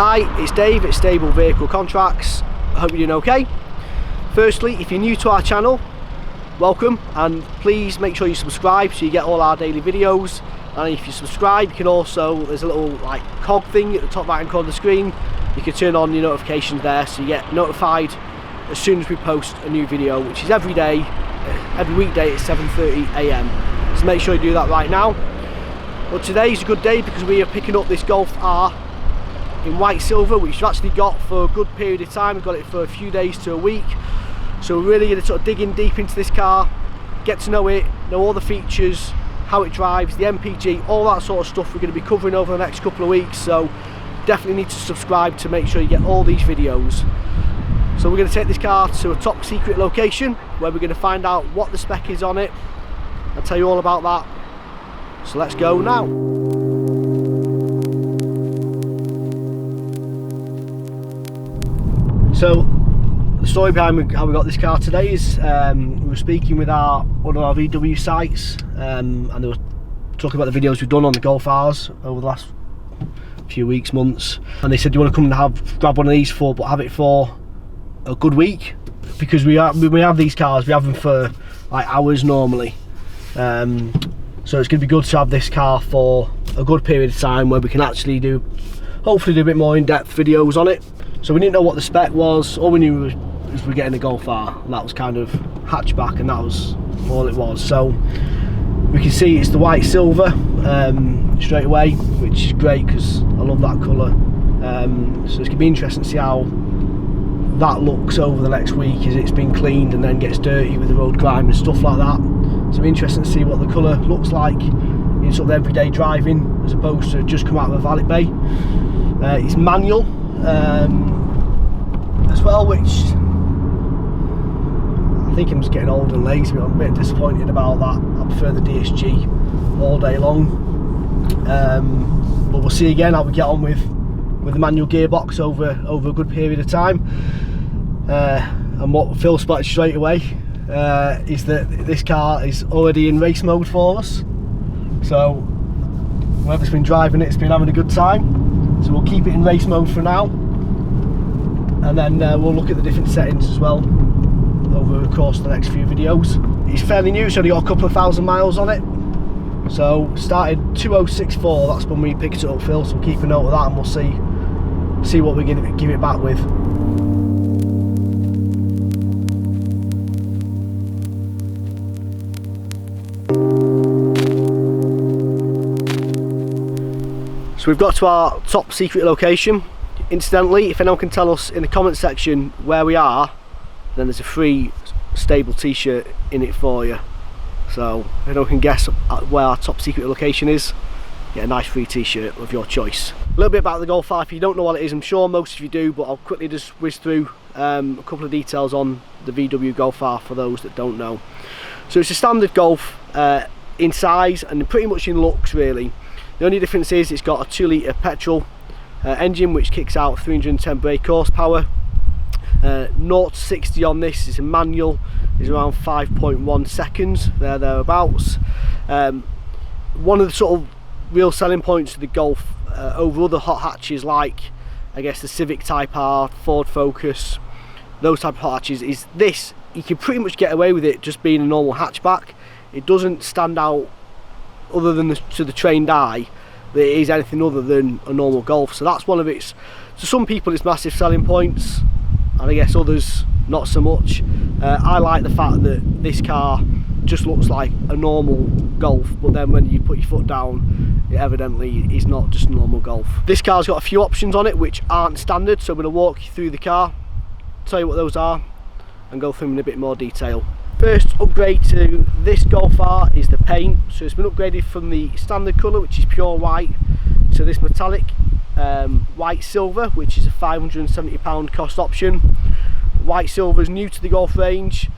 Hi, it's Dave at Stable Vehicle Contracts. I hope you're doing okay. Firstly, if you're new to our channel, welcome, and please make sure you subscribe so you get all our daily videos. And if you subscribe, you can also, there's a little like cog thing at the top right hand corner of the screen. You can turn on your notifications there so you get notified as soon as we post a new video, which is every day, every weekday at 7:30 AM. So make sure you do that right now. But today's a good day because we are picking up this Golf R in white silver, which we've actually got for a good period of time. We've got it for a few days to a week. So we're really going to sort of dig in deep into this car, get to know it, know all the features, how it drives, the MPG, all that sort of stuff we're going to be covering over the next couple of weeks. So definitely need to subscribe to make sure you get all these videos. So we're going to take this car to a top secret location where we're going to find out what the spec is on it. I'll tell you all about that. So let's go now. So the story behind how we got this car today is we were speaking with one of our VW sites, and they were talking about the videos we've done on the Golf Rs over the last few weeks, months, and they said, do you want to come and grab one of these but have it for a good week? Because we have these cars, we have them for like hours normally, so it's going to be good to have this car for a good period of time where we can actually hopefully do a bit more in-depth videos on it. So we didn't know what the spec was. All we knew was we're getting a Golf R, and that was kind of hatchback, and that was all it was. So we can see it's the white silver straight away, which is great because I love that colour. So it's going to be interesting to see how that looks over the next week as it's been cleaned and then gets dirty with the road grime and stuff like that. So it'll be interesting to see what the colour looks like in sort of everyday driving as opposed to just come out of a valet bay. It's manual as well, which I think I'm just getting old and lazy, but I'm a bit disappointed about that. I prefer the DSG all day long, but we'll see again how we get on with the manual gearbox over a good period of time. And what Phil spotted straight away is that this car is already in race mode for us, so whoever's been driving it's been having a good time. So we'll keep it in race mode for now, and then we'll look at the different settings as well over the course of the next few videos. It's fairly new, it's only got a couple of thousand miles on it. So started 2064, that's when we picked it up, Phil, so we'll keep a note of that and we'll see what we're going to give it back with. So we've got to our top secret location. Incidentally, if anyone can tell us in the comment section where we are, then there's a free Stable t-shirt in it for you. So if anyone can guess where our top secret location is, get a nice free t-shirt of your choice. A little bit about the Golf R, if you don't know what it is, I'm sure most of you do, but I'll quickly just whiz through a couple of details on the VW Golf R for those that don't know. So it's a standard Golf in size and pretty much in looks really. The only difference is it's got a 2 litre petrol engine which kicks out 310 brake horsepower. 0 to 60 on this is a manual, is around 5.1 seconds, thereabouts. One of the sort of real selling points of the Golf over other hot hatches like I guess the Civic Type R, Ford Focus, those type of hot hatches, is this, you can pretty much get away with it just being a normal hatchback. It doesn't stand out other than to the trained eye that it is anything other than a normal Golf. So that's one of its, to some people it's massive selling points, and I guess others not so much. I like the fact that this car just looks like a normal Golf, but then when you put your foot down it evidently is not just a normal Golf. This car's got a few options on it which aren't standard, so I'm going to walk you through the car, tell you what those are and go through them in a bit more detail. First upgrade to this Golf R is the paint. So it's been upgraded from the standard colour, which is pure white, to this metallic white silver, which is a £570 cost option. White silver is new to the Golf range,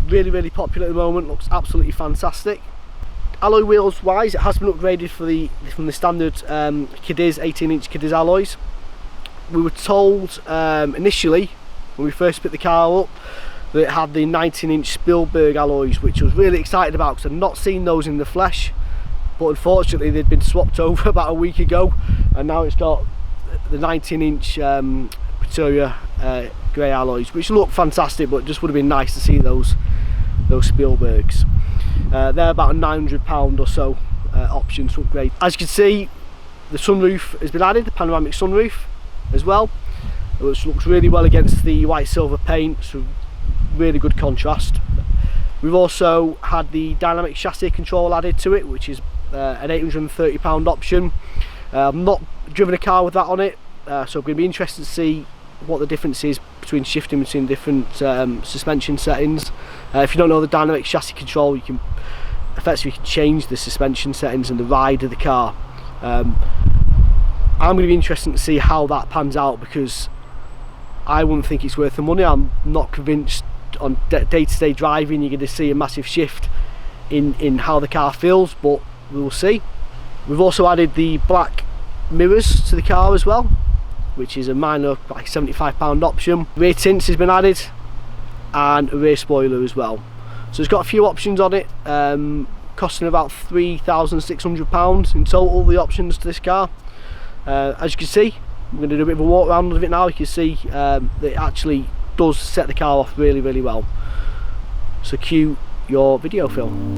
really popular at the moment, looks absolutely fantastic. Alloy wheels wise, it has been upgraded from the standard Cadiz 18-inch Cadiz alloys. We were told initially when we first picked the car up that it had the 19-inch Spielberg alloys, which I was really excited about because I'd not seen those in the flesh, but unfortunately they'd been swapped over about a week ago, and now it's got the 19-inch Pretoria grey alloys, which look fantastic, but just would have been nice to see those Spielbergs. They're about a £900 or so option to upgrade. As you can see, the sunroof has been added, the panoramic sunroof as well, which looks really well against the white silver paint, so really good contrast. We've also had the dynamic chassis control added to it, which is an £830 option. I've not driven a car with that on it, so I'm going to be interested to see what the difference is between shifting between different suspension settings. If you don't know the dynamic chassis control, you can effectively change the suspension settings and the ride of the car. I'm going to be interested to see how that pans out, because I wouldn't think it's worth the money. I'm not convinced on day-to-day driving you're going to see a massive shift in how the car feels, but we will see. We've also added the black mirrors to the car as well, which is a minor, like £75 option. Rear tints has been added, and a rear spoiler as well. So it's got a few options on it, costing about £3,600 in total, the options to this car. As you can see, I'm going to do a bit of a walk around of it now. You can see that it actually does set the car off really, really well. So cue your video film.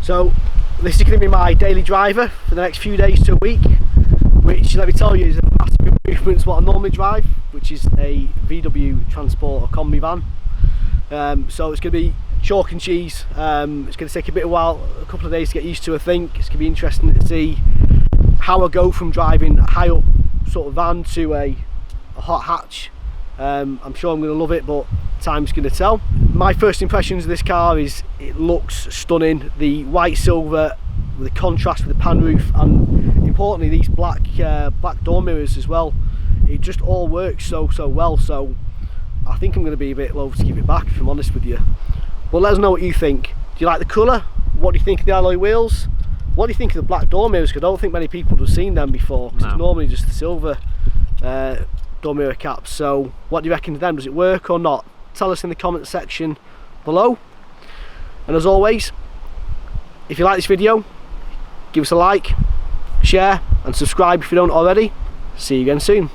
So this is going to be my daily driver for the next few days to a week, which, let me tell you, is a massive improvement to what I normally drive, which is a VW Transport or combi van. So it's going to be chalk and cheese. It's going to take a couple of days to get used to, I think. It's going to be interesting to see how I go from driving a high up sort of van to a hot hatch. I'm sure I'm going to love it, but time's going to tell. My first impressions of this car is it looks stunning. The white silver with the contrast with the pan roof, and importantly these black door mirrors as well. It just all works so well. So I think I'm going to be a bit loath to give it back, if I'm honest with you. But let us know what you think. Do you like the colour? What do you think of the alloy wheels? What do you think of the black door mirrors? Because I don't think many people have seen them before, because it's normally just the silver door mirror caps. So what do you reckon to them? Does it work or not? Tell us in the comment section below. And as always, if you like this video, give us a like, share and subscribe if you don't already. See you again soon.